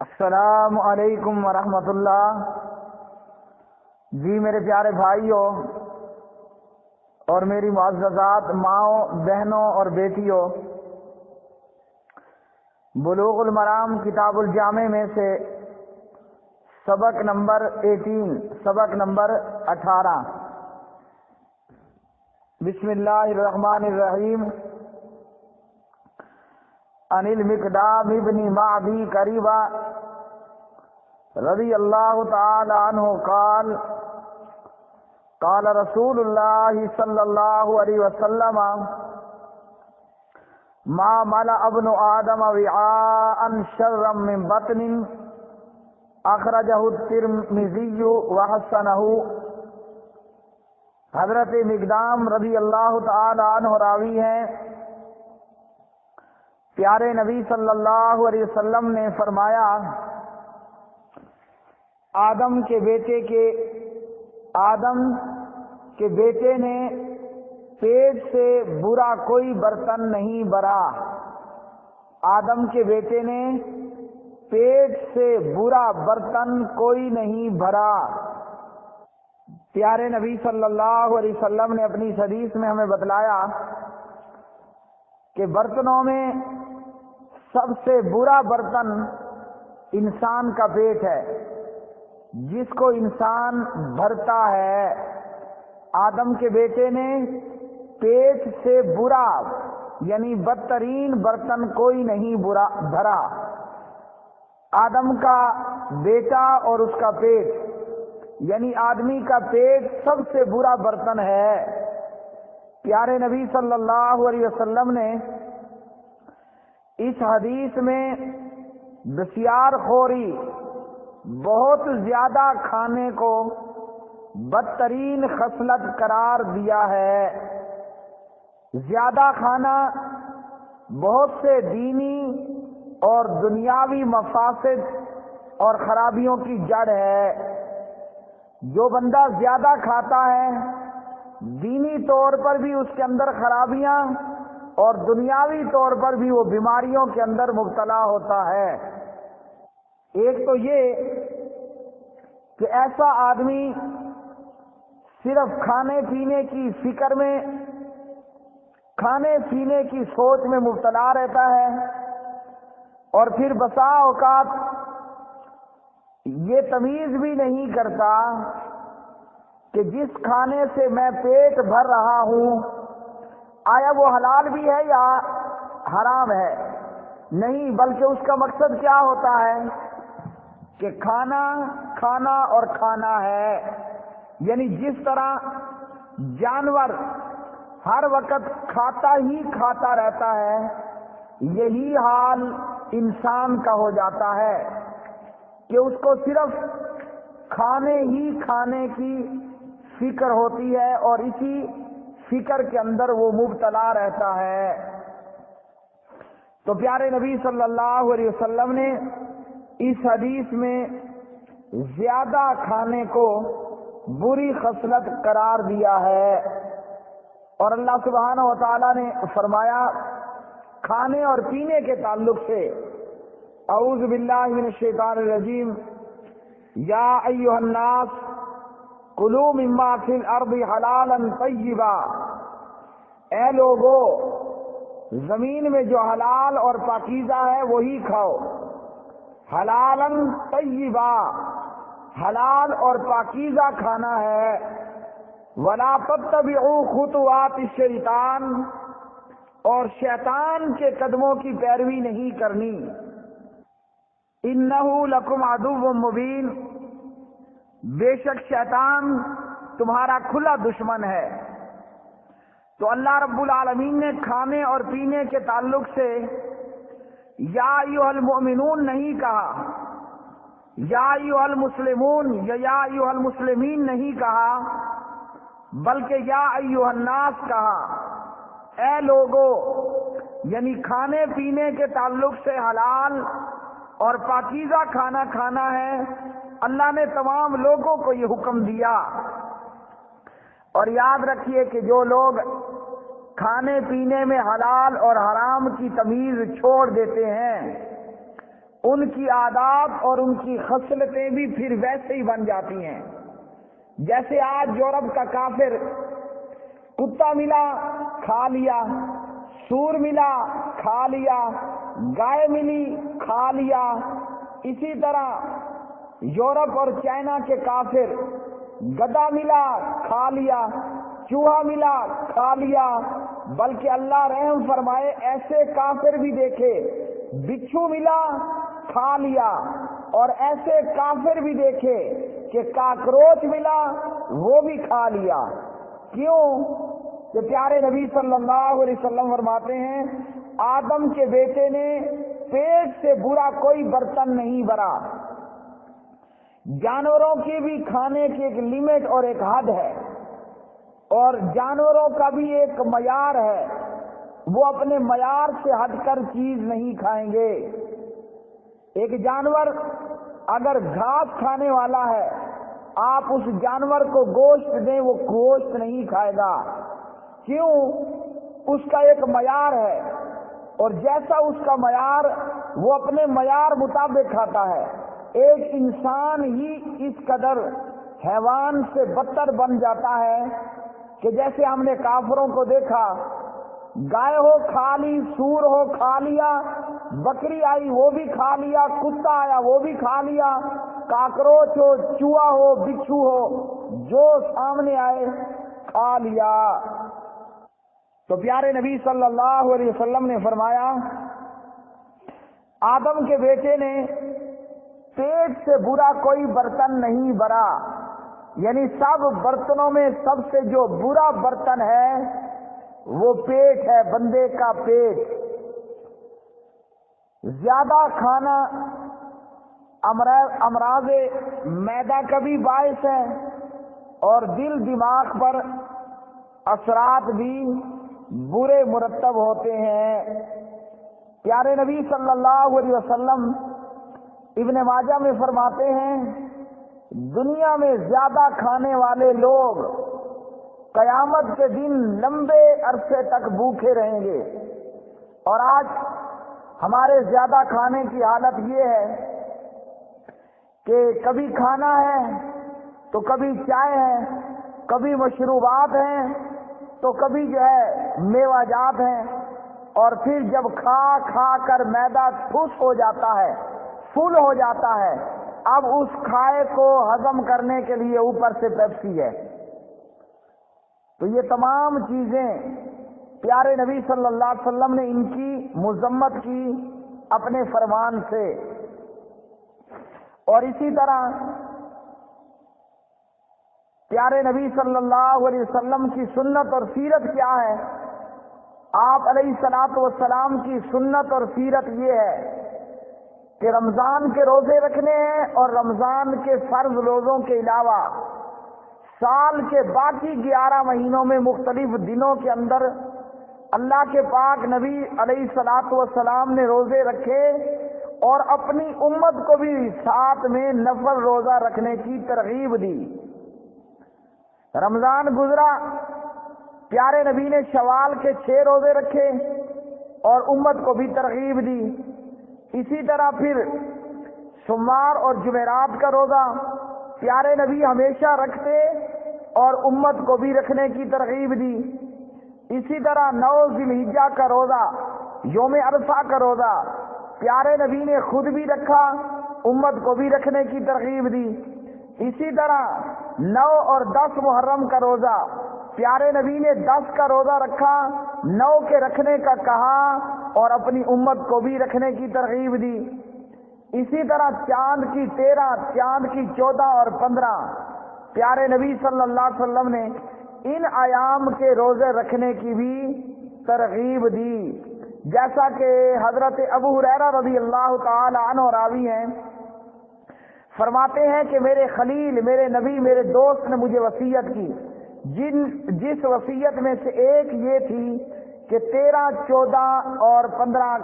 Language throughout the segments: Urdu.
السلام علیکم ورحمۃ اللہ۔ جی میرے پیارے بھائیوں اور میری معززات ماؤں، بہنوں اور بیٹیوں، بلوغ المرام کتاب الجامع میں سے سبق نمبر 18 بسم اللہ الرحمن الرحیم۔ عن المقدام ابن معدی قریبا رضی اللہ تعالی عنہ قال قال رسول اللہ صلی اللہ علیہ وسلم ما ملأ ابن آدم وعاء شرا من بطن اخرجہ الترمذی وحسنہ۔ حضرت مقدام رضی اللہ تعالی عنہ راوی ہیں، پیارے نبی صلی اللہ علیہ وسلم نے فرمایا، آدم کے بیٹے نے پیٹ سے برا کوئی برتن نہیں بھرا۔ آدم کے بیٹے نے پیٹ سے برا برتن کوئی نہیں بھرا۔ پیارے نبی صلی اللہ علیہ وسلم نے اپنی حدیث میں ہمیں بتلایا کہ برتنوں میں سب سے برا برتن انسان کا پیٹ ہے، جس کو انسان بھرتا ہے۔ آدم کے بیٹے نے پیٹ سے برا یعنی بدترین برتن کوئی نہیں بھرا۔ آدم کا بیٹا اور اس کا پیٹ یعنی آدمی کا پیٹ سب سے برا برتن ہے۔ پیارے نبی صلی اللہ علیہ وسلم نے اس حدیث میں بسیار خوری، بہت زیادہ کھانے کو بدترین خصلت قرار دیا ہے۔ زیادہ کھانا بہت سے دینی اور دنیاوی مفاسد اور خرابیوں کی جڑ ہے۔ جو بندہ زیادہ کھاتا ہے، دینی طور پر بھی اس کے اندر خرابیاں اور دنیاوی طور پر بھی وہ بیماریوں کے اندر مبتلا ہوتا ہے۔ ایک تو یہ کہ ایسا آدمی صرف کھانے پینے کی فکر میں، کھانے پینے کی سوچ میں مبتلا رہتا ہے، اور پھر بسا اوقات یہ تمیز بھی نہیں کرتا کہ جس کھانے سے میں پیٹ بھر رہا ہوں آیا وہ حلال بھی ہے یا حرام ہے۔ نہیں، بلکہ اس کا مقصد کیا ہوتا ہے کہ کھانا اور کھانا ہے۔ یعنی جس طرح جانور ہر وقت کھاتا ہی کھاتا رہتا ہے، یہی حال انسان کا ہو جاتا ہے کہ اس کو صرف کھانے کی فکر ہوتی ہے اور اسی فکر کے اندر وہ مبتلا رہتا ہے۔ تو پیارے نبی صلی اللہ علیہ وسلم نے اس حدیث میں زیادہ کھانے کو بری خصلت قرار دیا ہے، اور اللہ سبحانہ و تعالی نے فرمایا کھانے اور پینے کے تعلق سے، اعوذ باللہ من الشیطان الرجیم، یا ایھا الناس کلوا مما فی الارض حلالا طیبا، اے لوگو زمین میں جو حلال اور پاکیزہ ہے وہی کھاؤ۔ حلالا طیبا، حلال اور پاکیزہ کھانا ہے۔ ولا تتبعوا خطوات الشیطان، اور شیطان کے قدموں کی پیروی نہیں کرنی۔ انہ لکم عدو مبین، بے شک شیطان تمہارا کھلا دشمن ہے۔ تو اللہ رب العالمین نے کھانے اور پینے کے تعلق سے یا ایھا المؤمنون نہیں کہا، یا ایھا المسلمون یا ایھا المسلمین نہیں کہا، بلکہ یا ایھا الناس کہا۔ اے لوگو، یعنی کھانے پینے کے تعلق سے حلال اور پاکیزہ کھانا کھانا ہے۔ اللہ نے تمام لوگوں کو یہ حکم دیا۔ اور یاد رکھیے کہ جو لوگ کھانے پینے میں حلال اور حرام کی تمیز چھوڑ دیتے ہیں، ان کی عادات اور ان کی خصلتیں بھی پھر ویسے ہی بن جاتی ہیں. جیسے آج یورپ کا کافر کتا ملا کھا لیا، سور ملا کھا لیا، گائے ملی کھا لیا. اسی طرح یورپ اور چائنا کے کافر گدھا ملا کھا لیا، چوہا ملا کھا لیا. بلکہ اللہ رحم فرمائے ایسے کافر بھی دیکھے بچھو ملا کھا لیا، اور ایسے کافر بھی دیکھے کہ کاکروچ ملا وہ بھی کھا لیا. کیوں؟ کہ پیارے نبی صلی اللہ علیہ وسلم فرماتے ہیں آدم کے بیٹے نے پیٹ سے برا کوئی برتن نہیں بھرا. جانوروں کی بھی کھانے کی ایک لمٹ اور ایک حد ہے، اور جانوروں کا بھی ایک معیار ہے، وہ اپنے معیار سے ہٹ کر چیز نہیں کھائیں گے. ایک جانور اگر گھاس کھانے والا ہے، آپ اس جانور کو گوشت دیں وہ گوشت نہیں کھائے گا. کیوں؟ اس کا ایک معیار ہے، اور جیسا اس کا معیار وہ اپنے معیار مطابق کھاتا ہے. ایک انسان ہی اس قدر حیوان سے بدتر بن جاتا ہے کہ جیسے ہم نے کافروں کو دیکھا، گائے ہو کھا لی، سور ہو کھا لیا، بکری آئی وہ بھی کھا لیا، کتا آیا وہ بھی کھا لیا، کاکروچ ہو، چوہا ہو، بچھو ہو، جو سامنے آئے کھا لیا. تو پیارے نبی صلی اللہ علیہ وسلم نے فرمایا آدم کے بیٹے نے پیٹ سے برا کوئی برتن نہیں بھرا. یعنی سب برتنوں میں سب سے جو برا برتن ہے وہ پیٹ ہے، بندے کا پیٹ. زیادہ کھانا امراض معدہ کا بھی باعث ہے، اور دل دماغ پر اثرات بھی برے مرتب ہوتے ہیں. پیارے نبی صلی اللہ علیہ وسلم ابن ماجہ میں فرماتے ہیں دنیا میں زیادہ کھانے والے لوگ قیامت کے دن لمبے عرصے تک بھوکے رہیں گے. اور آج ہمارے زیادہ کھانے کی حالت یہ ہے کہ کبھی کھانا ہے تو کبھی چائے ہے، کبھی مشروبات ہیں تو کبھی جو ہے میوہ جات ہیں، اور پھر جب کھا کھا کر معدہ ٹھوس ہو جاتا ہے، فل ہو جاتا ہے، اب اس کھائے کو ہضم کرنے کے لیے اوپر سے پیپسی ہے. تو یہ تمام چیزیں پیارے نبی صلی اللہ علیہ وسلم نے ان کی مذمت کی اپنے فرمان سے. اور اسی طرح پیارے نبی صلی اللہ علیہ وسلم کی سنت اور سیرت کیا ہے؟ آپ علیہ الصلوۃ والسلام کی سنت اور سیرت یہ ہے کہ رمضان کے روزے رکھنے ہیں، اور رمضان کے فرض روزوں کے علاوہ سال کے باقی 11 مہینوں میں مختلف دنوں کے اندر اللہ کے پاک نبی علیہ الصلوۃ والسلام نے روزے رکھے، اور اپنی امت کو بھی ساتھ میں نفل روزہ رکھنے کی ترغیب دی. رمضان گزرا، پیارے نبی نے شوال کے 6 روزے رکھے اور امت کو بھی ترغیب دی. اسی طرح پھر سوموار اور جمعرات کا روزہ پیارے نبی ہمیشہ رکھتے اور امت کو بھی رکھنے کی ترغیب دی. اسی طرح 9 ذی الحجہ کا روزہ، یوم عرفہ کا روزہ پیارے نبی نے خود بھی رکھا، امت کو بھی رکھنے کی ترغیب دی. اسی طرح 9 اور 10 محرم کا روزہ پیارے نبی نے 10 کا روزہ رکھا، 9 کے رکھنے کا کہا اور اپنی امت کو بھی رکھنے کی ترغیب دی. اسی طرح چاند کی 13، چاند کی 14 اور 15 پیارے نبی صلی اللہ علیہ وسلم نے ان ایام کے روزے رکھنے کی بھی ترغیب دی. جیسا کہ حضرت ابو ہریرہ رضی اللہ تعالی عنہ راوی ہیں، فرماتے ہیں کہ میرے خلیل، میرے نبی، میرے دوست نے مجھے وصیت کی، جس وصیت میں سے ایک یہ تھی کہ 13، 14 اور 15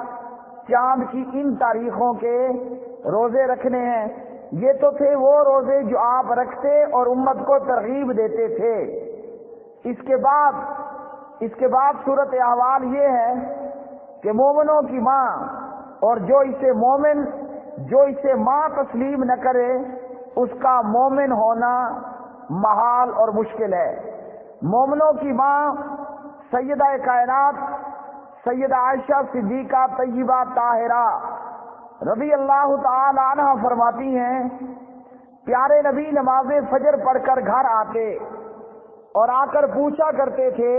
چاند کی ان تاریخوں کے روزے رکھنے ہیں. یہ تو تھے وہ روزے جو آپ رکھتے اور امت کو ترغیب دیتے تھے. اس کے بعد صورت احوال یہ ہے کہ مومنوں کی ماں اور جو اسے مومن جو اسے ماں تسلیم نہ کرے اس کا مومن ہونا محال اور مشکل ہے۔ مومنوں کی ماں سیدہ کائنات سیدہ عائشہ صدیقہ طیبہ طاہرہ رضی اللہ تعالی عنہ فرماتی ہیں، پیارے نبی نماز فجر پڑھ کر گھر آتے اور آ کر پوچھا کرتے تھے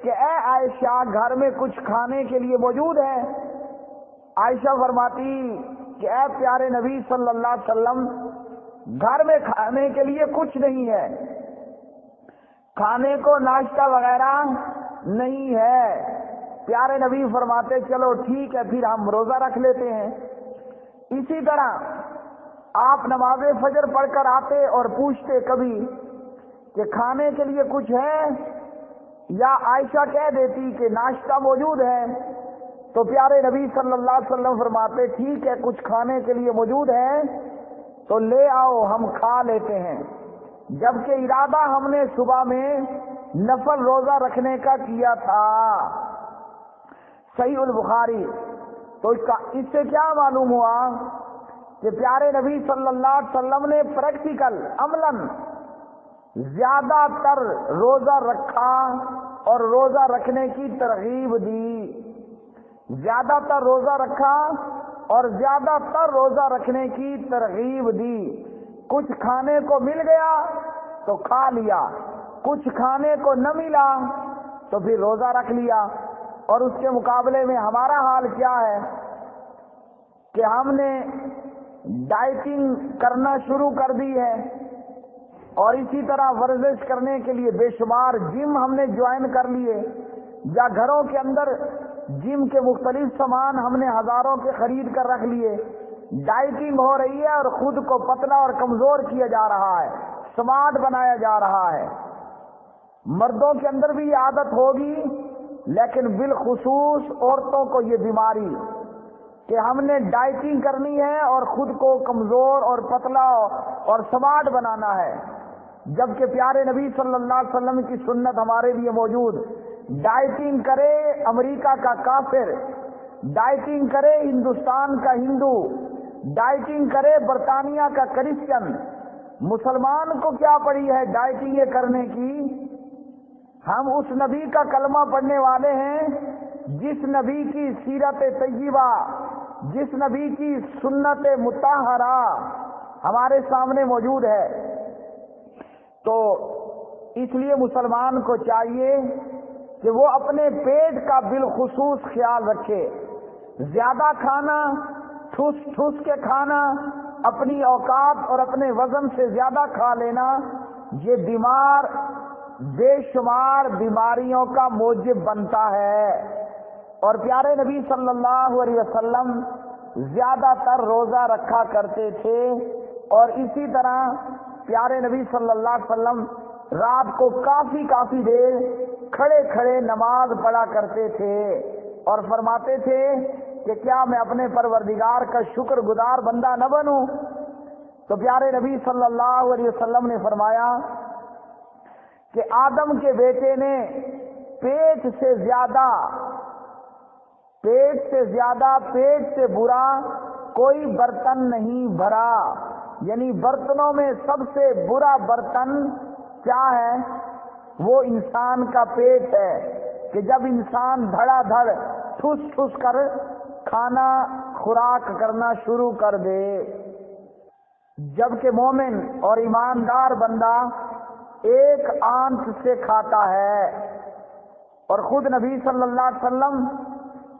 کہ اے عائشہ گھر میں کچھ کھانے کے لیے موجود ہے؟ عائشہ فرماتی کہ اے پیارے نبی صلی اللہ علیہ وسلم گھر میں کھانے کے لیے کچھ نہیں ہے، کھانے کو ناشتہ وغیرہ نہیں ہے۔ پیارے نبی فرماتے چلو ٹھیک ہے پھر ہم روزہ رکھ لیتے ہیں۔ اسی طرح آپ نماز فجر پڑھ کر آتے اور پوچھتے کبھی کہ کھانے کے لیے کچھ ہے، یا عائشہ کہہ دیتی کہ ناشتہ موجود ہے، تو پیارے نبی صلی اللہ علیہ وسلم فرماتے ٹھیک ہے کچھ کھانے کے لیے موجود ہے تو لے آؤ ہم کھا لیتے ہیں، جبکہ ارادہ ہم نے صبح میں نفل روزہ رکھنے کا کیا تھا۔ صحیح البخاری۔ تو اس سے کیا معلوم ہوا کہ پیارے نبی صلی اللہ علیہ وسلم نے پریکٹیکل عملاً زیادہ تر روزہ رکھا اور روزہ رکھنے کی ترغیب دی، زیادہ تر روزہ رکھا اور زیادہ تر روزہ رکھنے کی ترغیب دی۔ کچھ کھانے کو مل گیا تو کھا لیا، کچھ کھانے کو نہ ملا تو پھر روزہ رکھ لیا۔ اور اس کے مقابلے میں ہمارا حال کیا ہے کہ ہم نے ڈائٹنگ کرنا شروع کر دی ہے، اور اسی طرح ورزش کرنے کے لیے بے شمار جم ہم نے جوائن کر لیے، یا گھروں کے اندر جم کے مختلف سامان ہم نے ہزاروں کے خرید کر رکھ لیے۔ ڈائٹنگ ہو رہی ہے اور خود کو پتلا اور کمزور کیا جا رہا ہے، سمارٹ بنایا جا رہا ہے۔ مردوں کے اندر بھی یہ عادت ہوگی، لیکن بالخصوص عورتوں کو یہ بیماری کہ ہم نے ڈائٹنگ کرنی ہے اور خود کو کمزور اور پتلا اور سمارٹ بنانا ہے، جبکہ پیارے نبی صلی اللہ علیہ وسلم کی سنت ہمارے لیے موجود۔ ڈائٹنگ کرے امریکہ کا کافر، ڈائٹنگ کرے ہندوستان کا ہندو، ڈائٹنگ کرے برطانیہ کا کرسچن، مسلمان کو کیا پڑی ہے ڈائٹنگ کرنے کی؟ ہم اس نبی کا کلمہ پڑھنے والے ہیں جس نبی کی سیرت طیبہ، جس نبی کی سنت مطہرہ ہمارے سامنے موجود ہے۔ تو اس لیے مسلمان کو چاہیے کہ وہ اپنے پیٹ کا بالخصوص خیال رکھے۔ زیادہ کھانا، ٹھوس ٹھوس کے کھانا، اپنی اوقات اور اپنے وزن سے زیادہ کھا لینا، یہ بے شمار بیماریوں کا موجب بنتا ہے۔ اور پیارے نبی صلی اللہ علیہ وسلم زیادہ تر روزہ رکھا کرتے تھے، اور اسی طرح پیارے نبی صلی اللہ علیہ وسلم رات کو کافی دیر کھڑے کھڑے نماز پڑھا کرتے تھے، اور فرماتے تھے کہ کیا میں اپنے پروردگار کا شکر گزار بندہ نہ بنوں؟ تو پیارے نبی صلی اللہ علیہ وسلم نے فرمایا کہ آدم کے بیٹے نے پیٹ سے زیادہ پیٹ سے برا کوئی برتن نہیں بھرا، یعنی برتنوں میں سب سے برا برتن کیا ہے؟ وہ انسان کا پیٹ ہے، کہ جب انسان دھڑا دھڑ ٹھوس ٹھوس کر کھانا خوراک کرنا شروع کر دے، جبکہ مومن اور ایماندار بندہ ایک آنت سے کھاتا ہے۔ اور خود نبی صلی اللہ علیہ وسلم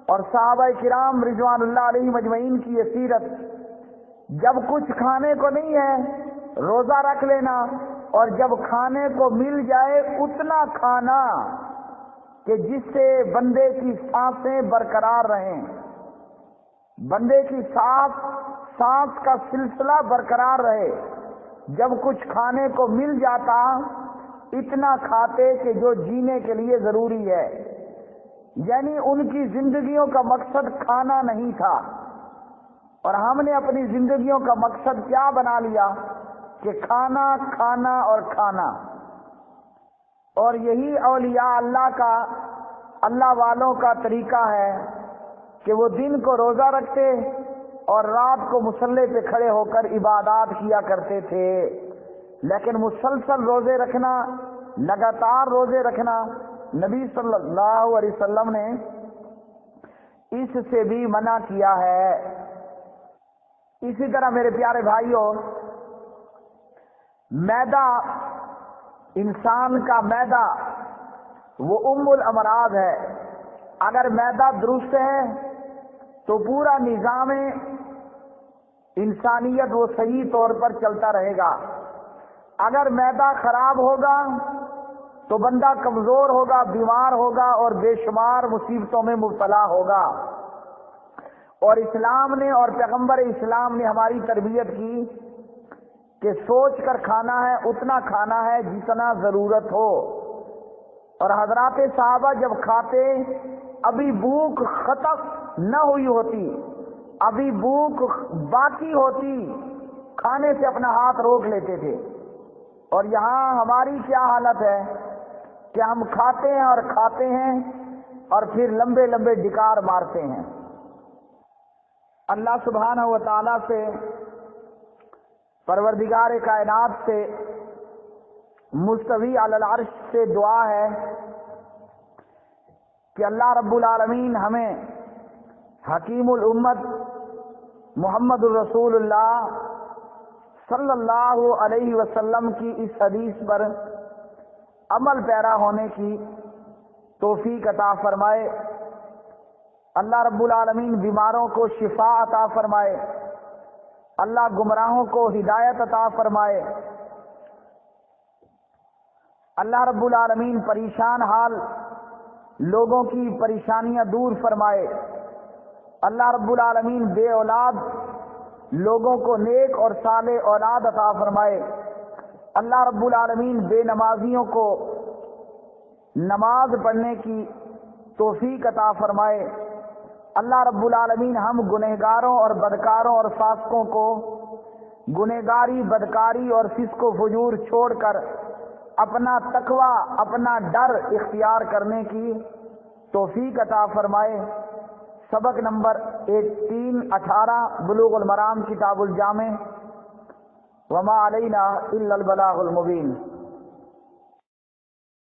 اور صحابہ کرام رضوان اللہ علیہم اجمعین کی یہ سیرت، جب کچھ کھانے کو نہیں ہے روزہ رکھ لینا، اور جب کھانے کو مل جائے اتنا کھانا کہ جس سے بندے کی سانسیں برقرار رہیں، بندے کی سانس کا سلسلہ برقرار رہے۔ جب کچھ کھانے کو مل جاتا اتنا کھاتے کہ جو جینے کے لیے ضروری ہے، یعنی ان کی زندگیوں کا مقصد کھانا نہیں تھا، اور ہم نے اپنی زندگیوں کا مقصد کیا بنا لیا کہ کھانا کھانا اور کھانا۔ اور یہی اولیاء اللہ والوں کا طریقہ ہے کہ وہ دن کو روزہ رکھتے اور رات کو مصلے پہ کھڑے ہو کر عبادات کیا کرتے تھے، لیکن مسلسل روزے رکھنا، لگاتار روزے رکھنا نبی صلی اللہ علیہ وسلم نے اس سے بھی منع کیا ہے۔ اسی طرح میرے پیارے بھائیوں، معدہ، انسان کا معدہ وہ ام الامراض ہے۔ اگر معدہ درست ہے تو پورا نظام انسانیت وہ صحیح طور پر چلتا رہے گا۔ اگر معدہ خراب ہوگا تو بندہ کمزور ہوگا، بیمار ہوگا اور بے شمار مصیبتوں میں مبتلا ہوگا۔ اور اسلام نے اور پیغمبر اسلام نے ہماری تربیت کی کہ سوچ کر کھانا ہے، اتنا کھانا ہے جتنا ضرورت ہو۔ اور حضرات صحابہ جب کھاتے، ابھی بھوک ختم نہ ہوئی ہوتی، ابھی بھوک باقی ہوتی، کھانے سے اپنا ہاتھ روک لیتے تھے۔ اور یہاں ہماری کیا حالت ہے کہ ہم کھاتے ہیں اور کھاتے ہیں اور پھر لمبے لمبے ڈکار مارتے ہیں۔ اللہ سبحانہ و تعالیٰ سے، پروردگار کائنات سے، مستوی علی العرش سے دعا ہے کہ اللہ رب العالمین ہمیں حکیم الامت محمد الرسول اللہ صلی اللہ علیہ وسلم کی اس حدیث پر عمل پیرا ہونے کی توفیق عطا فرمائے۔ اللہ رب العالمین بیماروں کو شفا عطا فرمائے، اللہ گمراہوں کو ہدایت عطا فرمائے، اللہ رب العالمین پریشان حال لوگوں کی پریشانیاں دور فرمائے، اللہ رب العالمین بے اولاد لوگوں کو نیک اور صالح اولاد عطا فرمائے، اللہ رب العالمین بے نمازیوں کو نماز پڑھنے کی توفیق عطا فرمائے، اللہ رب العالمین ہم گنہگاروں اور بدکاروں اور فاسقوں کو گنہگاری، بدکاری اور فسق و فجور چھوڑ کر اپنا تقوی، اپنا ڈر اختیار کرنے کی توفیق عطا فرمائے۔ سبق نمبر 318 بلوغ المرام کتاب الجامع۔ وما علینا الا البلاغ المبین۔